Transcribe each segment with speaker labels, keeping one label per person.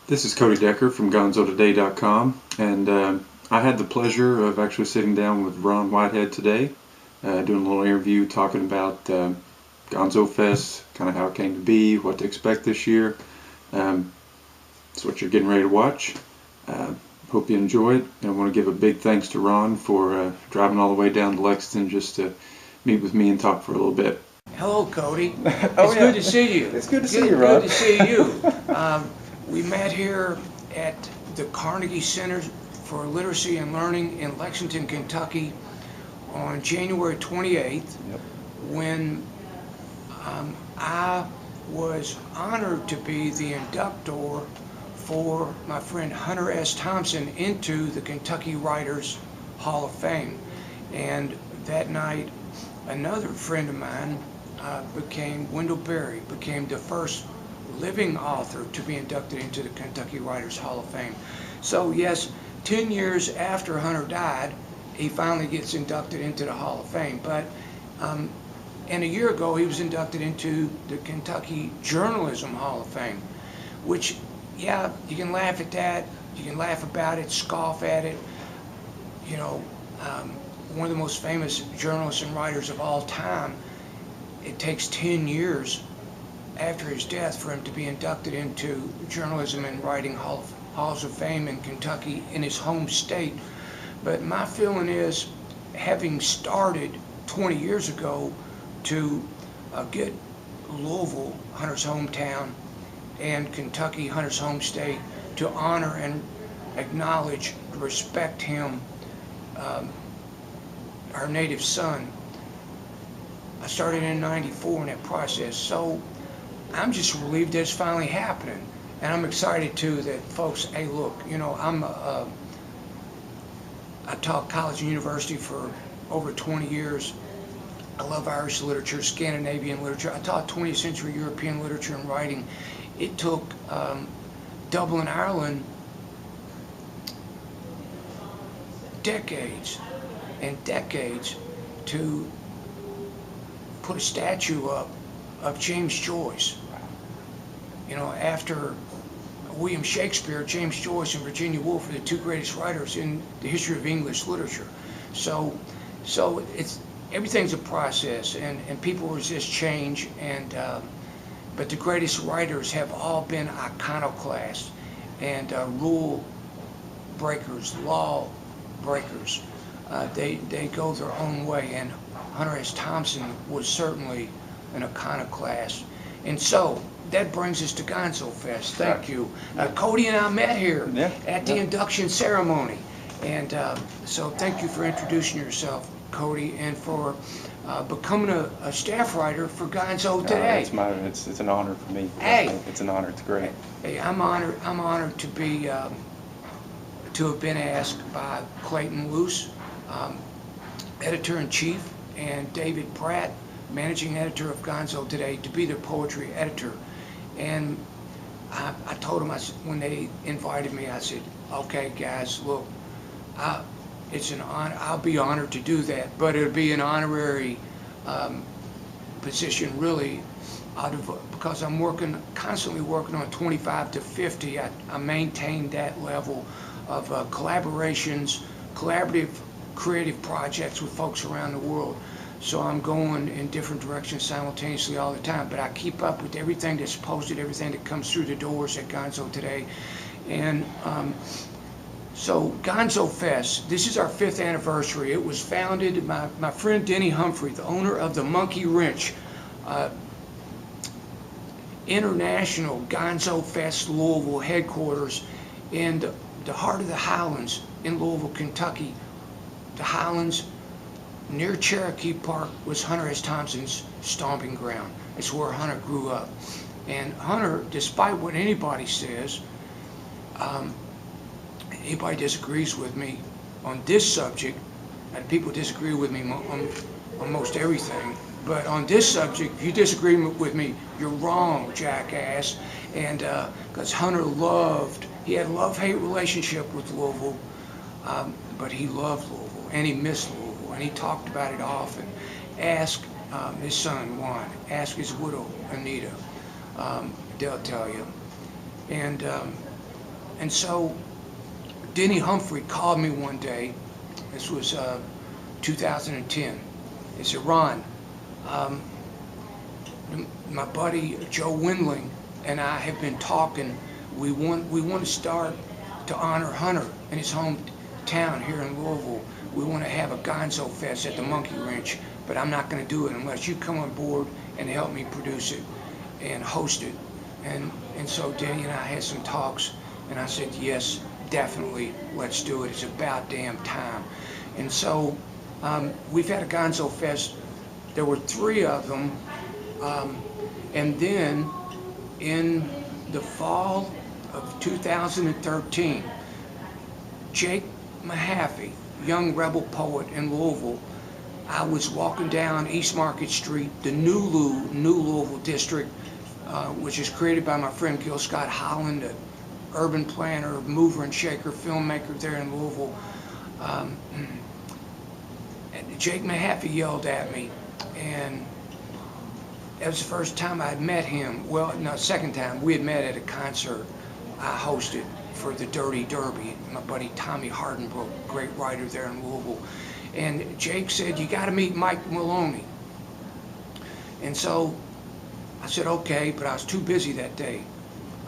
Speaker 1: This is Cody Decker from GonzoToday.com, and I had the pleasure of actually sitting down with Ron Whitehead today, doing a little interview talking about GonzoFest, kind of how it came to be, what to expect this year. It's what you're getting ready to watch. Hope you enjoy it, and I want to give a big thanks to Ron for driving all the way down to Lexington just to meet with me and talk for a little bit.
Speaker 2: Hello, Cody. It's good to see you.
Speaker 1: It's good to see you, Ron.
Speaker 2: Good to see you. We met here at the Carnegie Center for Literacy and Learning in Lexington, Kentucky on January 28th, when I was honored to be the inductor for my friend Hunter S. Thompson into the Kentucky Writers Hall of Fame. And that night, another friend of mine Wendell Berry became the first living author to be inducted into the Kentucky Writers Hall of Fame. So yes, 10 years after Hunter died, he finally gets inducted into the Hall of Fame. But and a year ago, he was inducted into the Kentucky Journalism Hall of Fame, which, yeah, you can laugh at that, you can laugh about it, scoff at it. You know, one of the most famous journalists and writers of all time, it takes 10 years after his death for him to be inducted into Journalism and Writing Halls of Fame in Kentucky in his home state. But my feeling is, having started 20 years ago to get Louisville, Hunter's hometown, and Kentucky, Hunter's home state, to honor and acknowledge, respect him, our native son. I started in '94 in that process, so I'm just relieved that it's finally happening. And I'm excited too that folks, hey look, you know, I taught college and university for over 20 years. I love Irish literature, Scandinavian literature. I taught 20th century European literature and writing. It took Dublin, Ireland, decades and decades to put a statue up of James Joyce. You know, after William Shakespeare, James Joyce and Virginia Woolf are the two greatest writers in the history of English literature. So it's everything's a process, and people resist change, and but the greatest writers have all been iconoclasts and rule breakers, law breakers. They go their own way, and Hunter S. Thompson was certainly an iconoclast. And so that brings us to GonzoFest. Thank you. Cody and I met here at the induction ceremony. And so thank you for introducing yourself, Cody, and for becoming a staff writer for Gonzo Today.
Speaker 3: It's an honor for me.
Speaker 2: Hey,
Speaker 3: it's an honor. It's great.
Speaker 2: Hey, I'm honored to be to have been asked by Clayton Luce, editor-in-chief, and David Pratt, managing editor of Gonzo Today, to be their poetry editor. And I told them, when they invited me, I said, okay guys, look, it's an honor. I'll be honored to do that, but it'll be an honorary position, really, because I'm constantly working on 25 to 50. I maintain that level of collaborations, collaborative, creative projects with folks around the world. So I'm going in different directions simultaneously all the time, but I keep up with everything that's posted, everything that comes through the doors at Gonzo Today. And so GonzoFest, this is our 5th anniversary. It was founded by my friend Denny Humphrey, the owner of the Monkey Wrench, international GonzoFest Louisville headquarters in the heart of the Highlands in Louisville, Kentucky. The Highlands near Cherokee Park was Hunter S. Thompson's stomping ground. It's where Hunter grew up. And Hunter, despite what anybody says, anybody disagrees with me on this subject, and people disagree with me on most everything, but on this subject, if you disagree with me, you're wrong, jackass. And because Hunter he had a love-hate relationship with Louisville, but he loved Louisville, and he missed Louisville, and he talked about it often. Ask his son, Juan, ask his widow, Anita, they'll tell you. And And so Denny Humphrey called me one day. This was 2010. He said, Ron, my buddy Joe Windling and I have been talking. We want to start to honor Hunter in his hometown here in Louisville. We want to have a GonzoFest at the Monkey Wrench, but I'm not going to do it unless you come on board and help me produce it and host it. And so Denny and I had some talks, and I said, yes, definitely, let's do it. It's about damn time. And so we've had a GonzoFest. There were 3 of them. And then in the fall of 2013, Jake Mahaffey, young rebel poet in Louisville, I was walking down East Market Street, the New Louisville district, which is created by my friend Gil Scott Holland, an urban planner, mover and shaker, filmmaker there in Louisville. And Jake Mahaffey yelled at me, and that was the first time I'd met him. Well, no, second time. We had met at a concert I hosted for the Dirty Derby. My buddy Tommy Hardenbrook, great writer there in Louisville. And Jake said, you got to meet Mike Maloney. And so I said, okay, but I was too busy that day.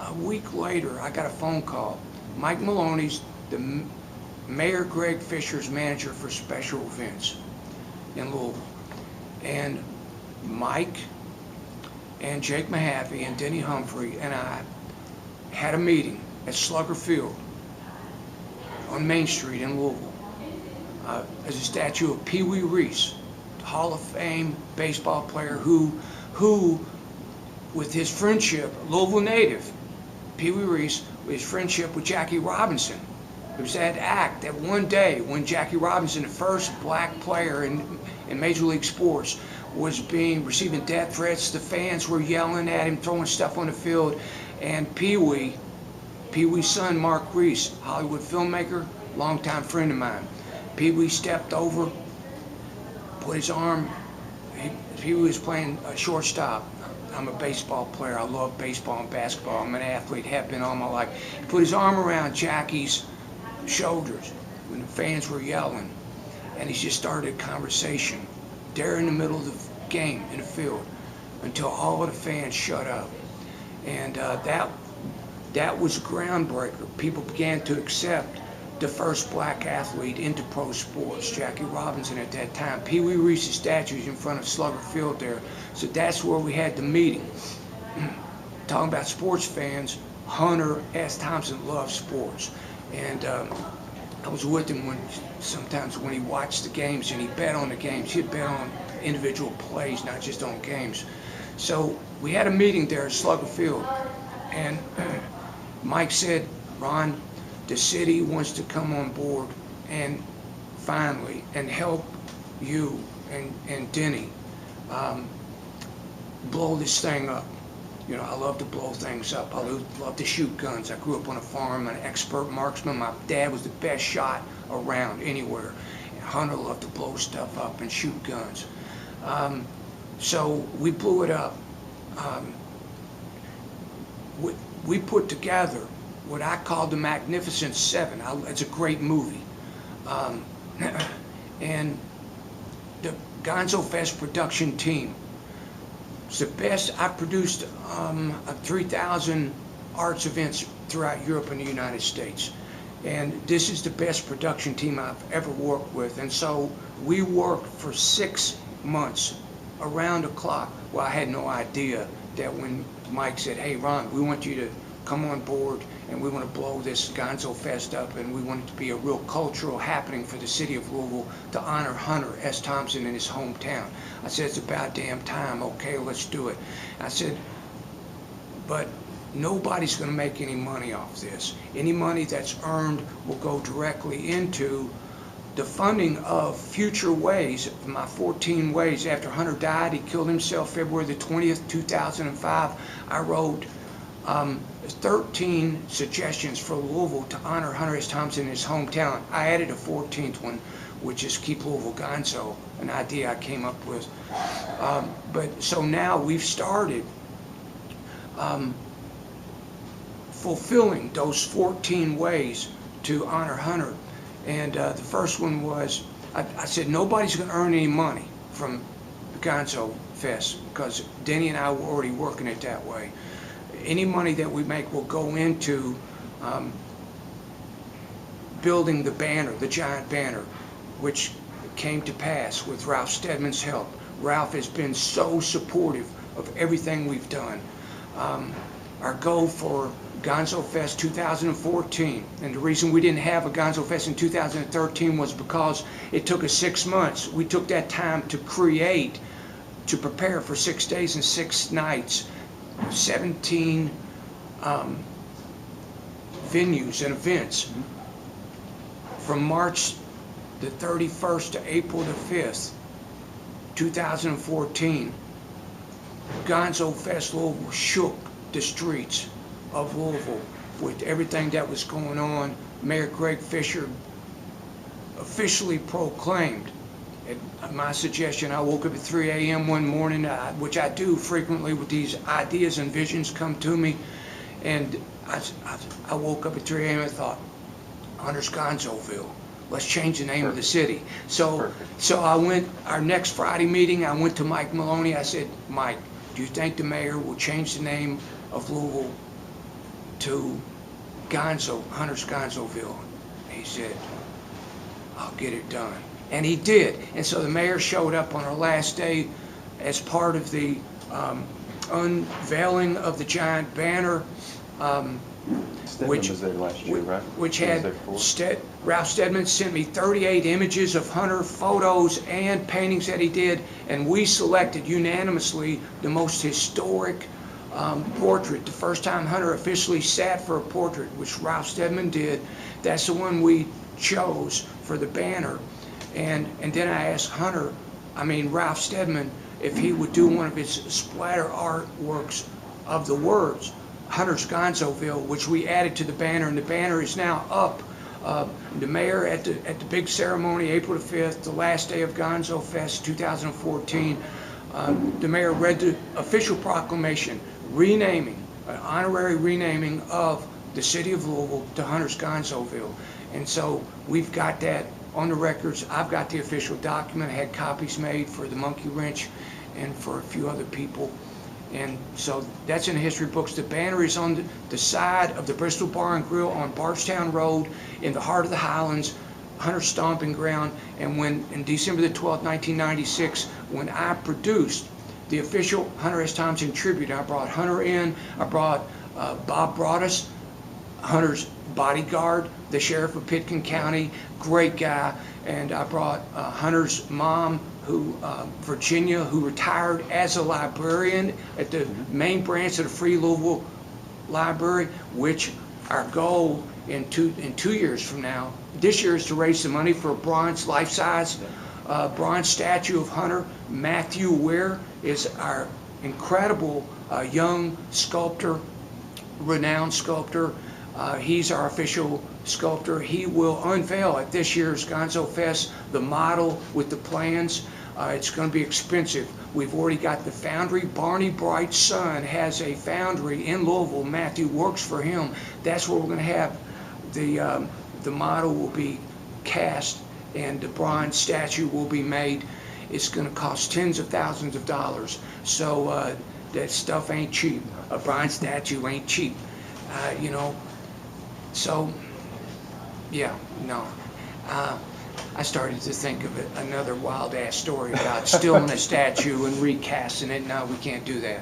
Speaker 2: A week later, I got a phone call. Mike Maloney's the Mayor Greg Fisher's manager for special events in Louisville. And Mike and Jake Mahaffey and Denny Humphrey and I had a meeting at Slugger Field on Main Street in Louisville. There's a statue of Pee Wee Reese, Hall of Fame baseball player who, with his friendship, Louisville native, Pee Wee Reese, with his friendship with Jackie Robinson. It was that act that one day when Jackie Robinson, the first black player in Major League Sports, was receiving death threats. The fans were yelling at him, throwing stuff on the field, and Pee Wee's son, Mark Reese, Hollywood filmmaker, longtime friend of mine. Pee Wee stepped over, put his arm. Pee Wee was playing a shortstop. I'm a baseball player. I love baseball and basketball. I'm an athlete, have been all my life. He put his arm around Jackie's shoulders when the fans were yelling, and he just started a conversation there in the middle of the game in the field until all of the fans shut up. And that was a groundbreaker. People began to accept the first black athlete into pro sports, Jackie Robinson at that time. Pee Wee Reese's statue is in front of Slugger Field there. So that's where we had the meeting. Talking about sports fans, Hunter S. Thompson loves sports. And I was with him sometimes when he watched the games and he bet on the games. He'd bet on individual plays, not just on games. So we had a meeting there at Slugger Field, and Mike said, Ron, the city wants to come on board and finally and help you and Denny blow this thing up. You know, I love to blow things up. I love to shoot guns. I grew up on a farm. I'm an expert marksman. My dad was the best shot around anywhere. And Hunter loved to blow stuff up and shoot guns. So we blew it up. We put together what I called the Magnificent Seven. It's a great movie. And the GonzoFest production team, it's the best. I've produced 3,000 arts events throughout Europe and the United States. And this is the best production team I've ever worked with. And so we worked for 6 months around the clock. Well, I had no idea that when Mike said, hey, Ron, we want you to come on board and we want to blow this GonzoFest up, and we want it to be a real cultural happening for the city of Louisville to honor Hunter S. Thompson in his hometown. I said, it's about damn time. Okay, let's do it. I said, but nobody's going to make any money off this. Any money that's earned will go directly into the funding of future ways. My 14 ways. After Hunter died, he killed himself February the 20th, 2005. I wrote 13 suggestions for Louisville to honor Hunter S. Thompson in his hometown. I added a 14th one, which is Keep Louisville Gonzo, an idea I came up with. But so now we've started fulfilling those 14 ways to honor Hunter. And the first one was, I said, nobody's going to earn any money from the Gonzo Fest, because Denny and I were already working it that way. Any money that we make will go into building the banner, the giant banner, which came to pass with Ralph Steadman's help. Ralph has been so supportive of everything we've done. Our goal for GonzoFest 2014, and the reason we didn't have a GonzoFest in 2013 was because it took us 6 months. We took that time to prepare for 6 days and 6 nights, 17 venues and events. From March the 31st to April the 5th, 2014, GonzoFest Louisville shook the streets of Louisville with everything that was going on. Mayor Greg Fisher officially proclaimed, at my suggestion, I woke up at 3 a.m. one morning, which I do frequently with these ideas and visions come to me, and I woke up at 3 a.m. and thought, Hunter's Gonzoville. Let's change the name of the city. So I went, our next Friday meeting, I went to Mike Maloney. I said, Mike, do you think the mayor will change the name of Louisville to Gonzo, Hunter's Gonzoville? And he said, I'll get it done. And he did. And so the mayor showed up on our last day as part of the unveiling of the giant banner.
Speaker 3: Which was there last year, right?
Speaker 2: Which had Ralph Steadman sent me 38 images of Hunter, photos and paintings that he did, and we selected unanimously the most historic portrait. The first time Hunter officially sat for a portrait, which Ralph Steadman did, that's the one we chose for the banner. And then I asked Ralph Steadman, if he would do one of his splatter artworks of the words Hunter's Gonzoville, which we added to the banner, and the banner is now up. The mayor at the big ceremony, April the 5th, the last day of GonzoFest 2014, the mayor read the official proclamation renaming, an honorary renaming of the city of Louisville to Hunter's Gonzoville. And so we've got that on the records. I've got the official document. I had copies made for the Monkey Wrench and for a few other people. And so that's in the history books. The banner is on the side of the Bristol Bar and Grill on Bardstown Road in the heart of the Highlands, Hunter's stomping ground. And when, in December the 12th, 1996, when I produced the official Hunter S. Thompson tribute, I brought Hunter in, I brought Bob Broadus, Hunter's bodyguard, the sheriff of Pitkin County, great guy, and I brought Hunter's mom, Virginia, who retired as a librarian at the main branch of the Free Louisville Library, which our goal in two years from now, this year, is to raise the money for a bronze, life-size bronze statue of Hunter. Matthew Ware is our incredible young sculptor, renowned sculptor. He's our official sculptor. He will unveil at this year's GonzoFest the model with the plans. It's going to be expensive. We've already got the foundry. Barney Bright's son has a foundry in Louisville. Matthew works for him. That's where we're going to have the model will be cast and the bronze statue will be made. It's going to cost tens of thousands of dollars. So that stuff ain't cheap. A bronze statue ain't cheap, you know. So, yeah, no. I started to think of another wild-ass story about stealing a statue and recasting it. No, we can't do that.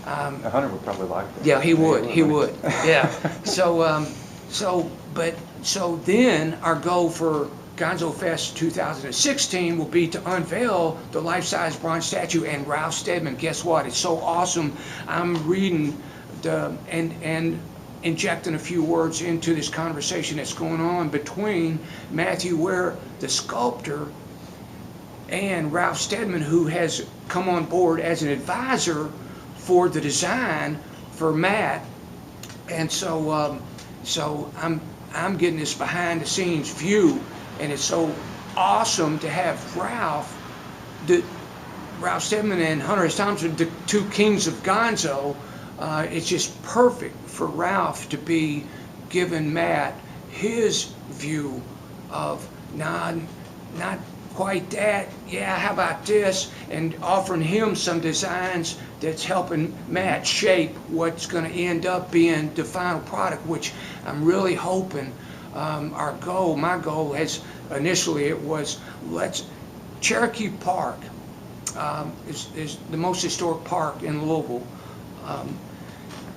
Speaker 3: Hunter would probably like that.
Speaker 2: Yeah, he would. He would. Yeah. So then our goal for GonzoFest 2016 will be to unveil the life-size bronze statue. And Ralph Steadman, guess what? It's so awesome. I'm reading and injecting a few words into this conversation that's going on between Matthew Ware, the sculptor, and Ralph Steadman, who has come on board as an advisor for the design for Matt. And so I'm getting this behind the scenes view, and it's so awesome to have Ralph Steadman and Hunter S. Thompson, the two kings of Gonzo, it's just perfect for Ralph to be giving Matt his view of not quite that, yeah, how about this, and offering him some designs that's helping Matt shape what's going to end up being the final product, which I'm really hoping. My goal has initially it was Cherokee Park is the most historic park in Louisville.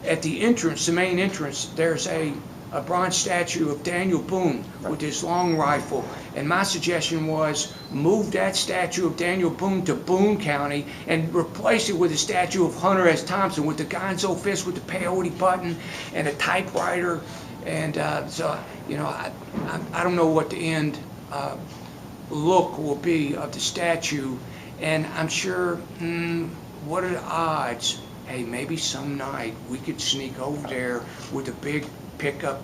Speaker 2: At the entrance, the main entrance, there's a bronze statue of Daniel Boone with his long rifle. And my suggestion was move that statue of Daniel Boone to Boone County and replace it with a statue of Hunter S. Thompson with the GonzoFest with the peyote button and a typewriter. And so, you know, I don't know what the end look will be of the statue. And I'm sure, what are the odds? Hey, maybe some night we could sneak over there with a big pickup,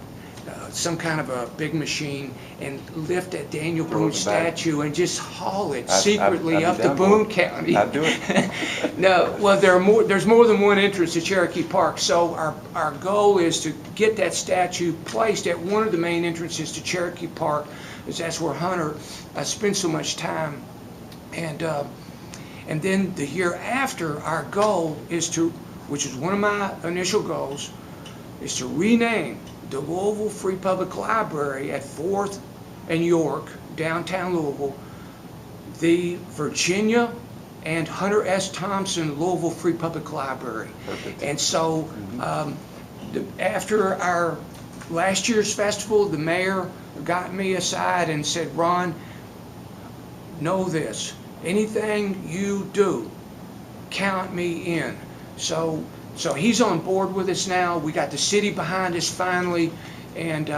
Speaker 2: some kind of a big machine, and lift that Daniel Boone statue and just haul it secretly up to Boone County.
Speaker 3: I'd do it.
Speaker 2: No, well, there's more than one entrance to Cherokee Park, so our goal is to get that statue placed at one of the main entrances to Cherokee Park, because that's where Hunter spent so much time. And then the year after, our goal is to, which is one of my initial goals, is to rename the Louisville Free Public Library at 4th and York, downtown Louisville, the Virginia and Hunter S. Thompson Louisville Free Public Library.
Speaker 3: Perfect.
Speaker 2: And so after our last year's festival, the mayor got me aside and said, Ron, know this, anything you do, count me in. So he's on board with us now. We got the city behind us finally, and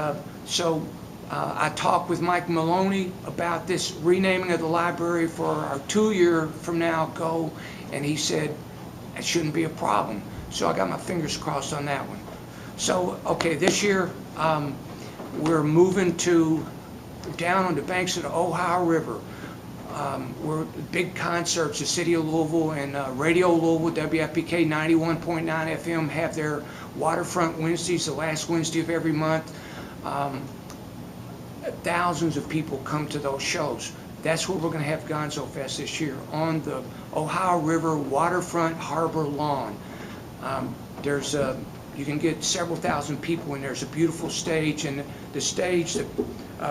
Speaker 2: so I talked with Mike Maloney about this renaming of the library for our 2-year from now goal, and he said it shouldn't be a problem. So I got my fingers crossed on that one. So okay, this year we're moving to down on the banks of the Ohio River. We're big concerts. The city of Louisville and Radio Louisville, WFPK 91.9 FM, have their waterfront Wednesdays, the last Wednesday of every month. Thousands of people come to those shows. That's where we're going to have GonzoFest this year, on the Ohio River waterfront harbor lawn. You can get several thousand people, and there's a beautiful stage, and the stage,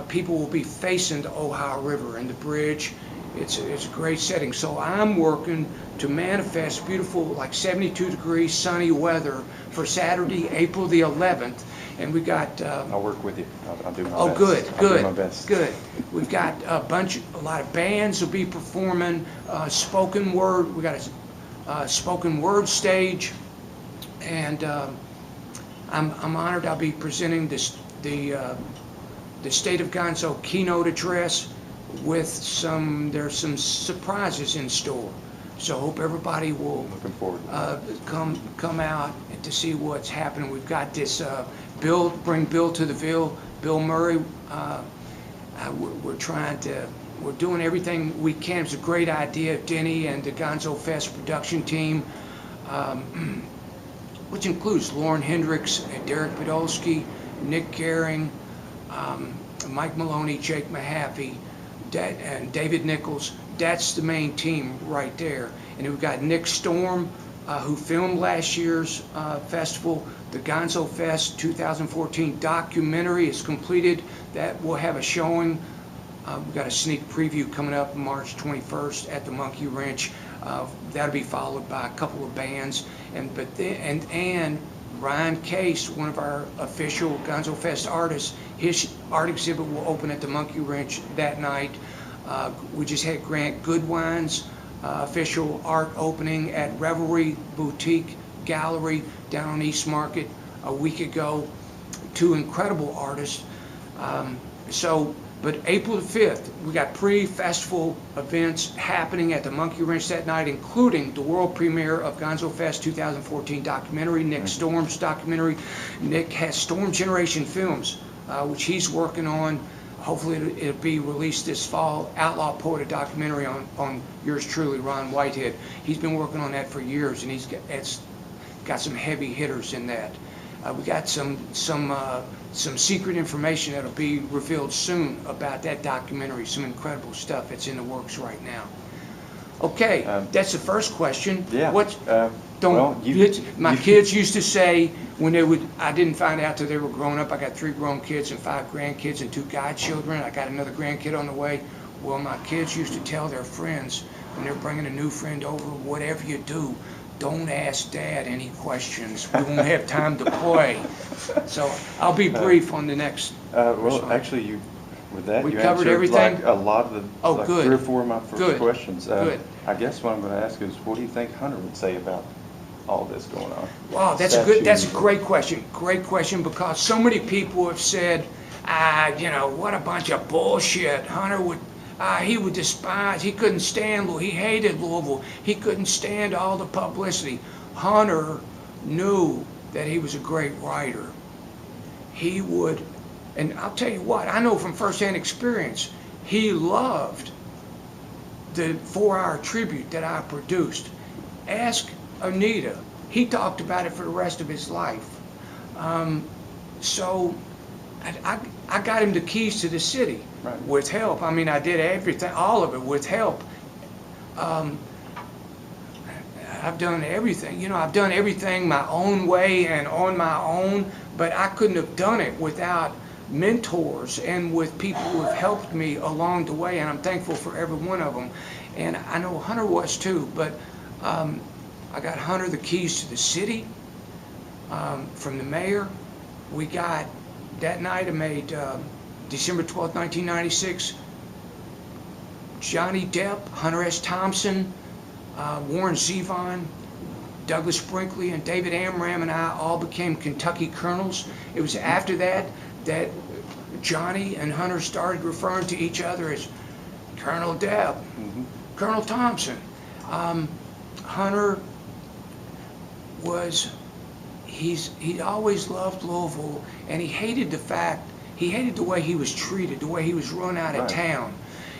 Speaker 2: people will be facing the Ohio River and the bridge. It's a great setting. So I'm working to manifest beautiful, like 72 degrees sunny weather for Saturday, April the 11th. And we got...
Speaker 3: I'll work with you. I'll do my best.
Speaker 2: Oh, good,
Speaker 3: I'll do my best.
Speaker 2: good. We've got a lot of bands will be performing, spoken word. We got a spoken word stage. And I'm honored I'll be presenting the State of Gonzo keynote address with there's some surprises in store. So I hope everybody will
Speaker 3: Looking forward.
Speaker 2: Come out to see what's happening. We've got this bring Bill to the Ville, Bill Murray. We're doing everything we can. It's a great idea, Denny and the GonzoFest production team, which includes Lauren Hendricks and Derek Podolsky, Nick Gehring, Mike Maloney, Jake Mahaffey, and David Nichols. That's the main team right there. And we've got Nick Storm, who filmed last year's festival. The GonzoFest 2014 documentary is completed. That will have a showing. We've got a sneak preview coming up March 21st at the Monkey Wrench. That'll be followed by a couple of bands. And Ryan Case, one of our official GonzoFest artists, his art exhibit will open at the Monkey Wrench that night. We just had Grant Goodwine's official art opening at Revelry Boutique Gallery down on East Market a week ago. 2 incredible artists. But April the 5th, we got pre-festival events happening at the Monkey Wrench that night, including the world premiere of GonzoFest 2014 documentary, Nick Storm's documentary. Nick has Storm Generation Films, which he's working on. Hopefully it'll be released this fall. Outlaw Poet, a documentary on yours truly, Ron Whitehead. He's been working on that for years, and got some heavy hitters in that. We got some secret information that'll be revealed soon about that documentary. Some incredible stuff that's in the works right now. Okay, that's the first question.
Speaker 3: Yeah.
Speaker 2: My kids used to say when they would, I didn't find out till they were grown up. I got 3 grown kids and 5 grandkids and 2 godchildren. I got another grandkid on the way. Well, my kids used to tell their friends when they're bringing a new friend over, whatever you do, don't ask Dad any questions. We won't have time to play. So I'll be brief on the next.
Speaker 3: Well, actually, with that,
Speaker 2: we
Speaker 3: you
Speaker 2: covered
Speaker 3: answered
Speaker 2: everything?
Speaker 3: like a lot of the, like
Speaker 2: good.
Speaker 3: 3 or 4 of my first questions.
Speaker 2: Good.
Speaker 3: I guess what I'm going to ask is, what do you think Hunter would say about all this going on?
Speaker 2: Wow, that's a great question. Great question, because so many people have said, what a bunch of bullshit. Hunter would. He would despise, he couldn't stand Louisville, he hated Louisville, he couldn't stand all the publicity. Hunter knew that he was a great writer. He would, and I'll tell you what, I know from firsthand experience, he loved the 4-hour tribute that I produced. Ask Anita, he talked about it for the rest of his life. So I got him the keys to the city.
Speaker 3: Right.
Speaker 2: With help. I mean, I did everything, all of it with help. I've done everything. I've done everything my own way and on my own, but I couldn't have done it without mentors and with people who have helped me along the way, and I'm thankful for every one of them. And I know Hunter was too, but I got Hunter the keys to the city from the mayor. We got, that night I made December 12th, 1996, Johnny Depp, Hunter S. Thompson, Warren Zevon, Douglas Brinkley, and David Amram and I all became Kentucky colonels. It was after that that Johnny and Hunter started referring to each other as Colonel Depp, Colonel Thompson. Hunter was, he always loved Louisville, and he hated the way he was treated, the way he was run out of town.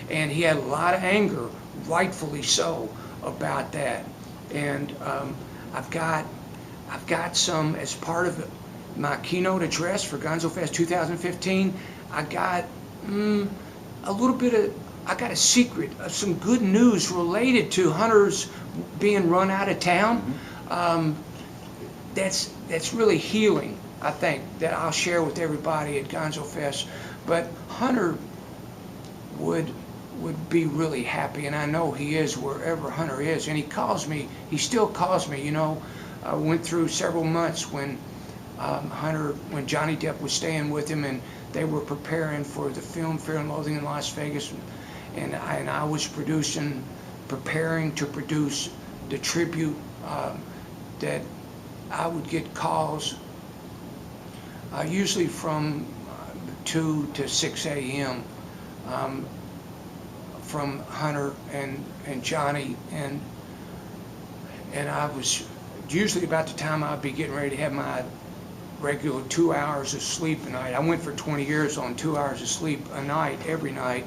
Speaker 2: And he had a lot of anger, rightfully so, about that. And I've got some, as part of my keynote address for GonzoFest 2015, I got a little bit of, I got a secret of some good news related to Hunter's being run out of town. That's really healing, I think, that I'll share with everybody at GonzoFest. But Hunter would be really happy, and I know he is wherever Hunter is. And he still calls me. I went through several months when when Johnny Depp was staying with him, and they were preparing for the film Fear and Loathing in Las Vegas, and I was preparing to produce the tribute. That I would get calls usually from 2 to 6 a.m. From Hunter and Johnny, and I was usually about the time I'd be getting ready to have my regular 2 hours of sleep a night. I went for 20 years on 2 hours of sleep a night, every night,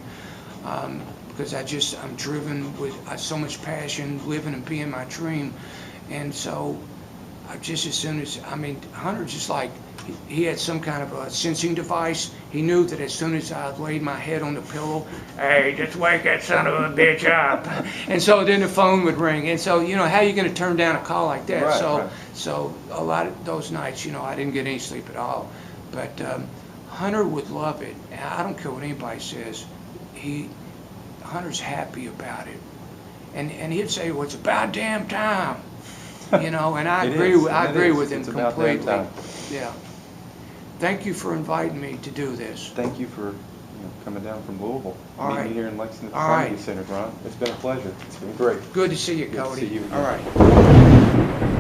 Speaker 2: because I'm driven with so much passion, living and being my dream. And so just as soon as, Hunter just like, he had some kind of a sensing device. He knew that as soon as I laid my head on the pillow, hey, just wake that son of a bitch up. And so then the phone would ring. And so, how are you going to turn down a call like that?
Speaker 3: Right.
Speaker 2: So a lot of those nights, I didn't get any sleep at all. But Hunter would love it. And I don't care what anybody says. Hunter's happy about it. And he'd say, well, it's about damn time. And I agree with him completely. Yeah. Thank you for inviting me to do this.
Speaker 3: Thank you for coming down from Louisville. Meeting me here in Lexington
Speaker 2: Community
Speaker 3: Center, Ron. It's been a pleasure. It's been great.
Speaker 2: Good to see you, Cody.
Speaker 3: Good to see you again.
Speaker 2: All right.